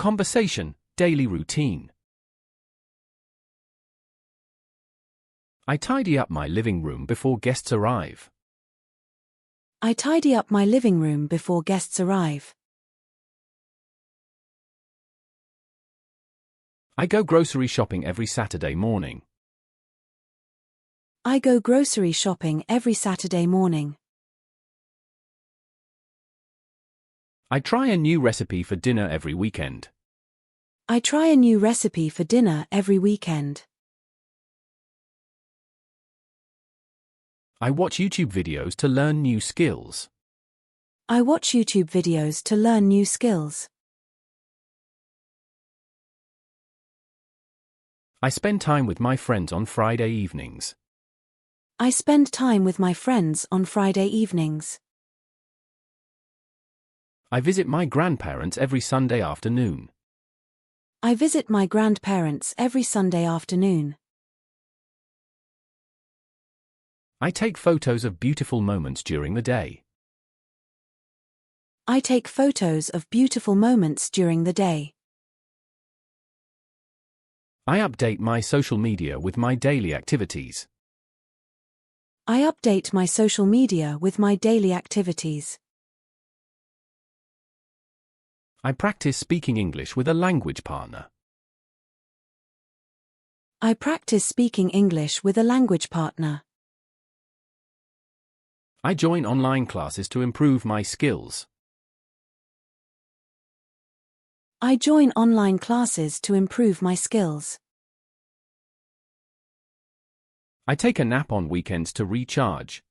Conversation, daily routine. I tidy up my living room before guests arrive. I tidy up my living room before guests arrive. I go grocery shopping every Saturday morning. I go grocery shopping every Saturday morning. I try a new recipe for dinner every weekend. I try a new recipe for dinner every weekend. I watch YouTube videos to learn new skills. I watch YouTube videos to learn new skills. I spend time with my friends on Friday evenings. I spend time with my friends on Friday evenings. I visit my grandparents every Sunday afternoon. I visit my grandparents every Sunday afternoon. I take photos of beautiful moments during the day. I take photos of beautiful moments during the day. I update my social media with my daily activities. I update my social media with my daily activities. I practice speaking English with a language partner. I practice speaking English with a language partner. I join online classes to improve my skills. I join online classes to improve my skills. I take a nap on weekends to recharge.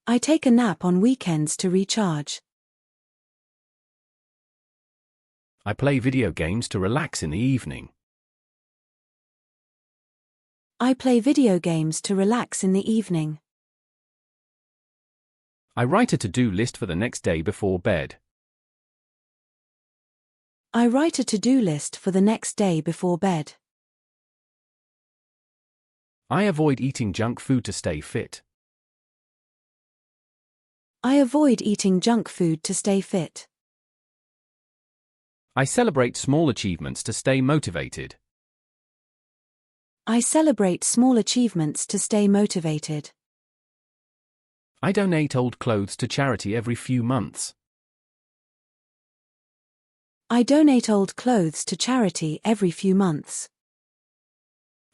I take a nap on weekends to recharge. I play video games to relax in the evening. I play video games to relax in the evening. I write a to-do list for the next day before bed. I write a to-do list for the next day before bed. I avoid eating junk food to stay fit. I avoid eating junk food to stay fit. I celebrate small achievements to stay motivated. I celebrate small achievements to stay motivated. I donate old clothes to charity every few months. I donate old clothes to charity every few months.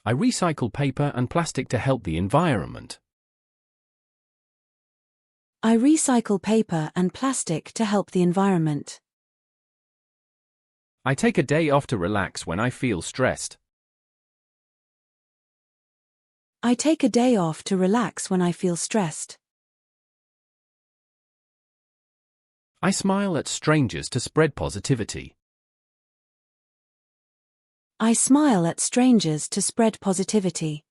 I recycle paper and plastic to help the environment. I recycle paper and plastic to help the environment. I take a day off to relax when I feel stressed. I take a day off to relax when I feel stressed. I smile at strangers to spread positivity. I smile at strangers to spread positivity.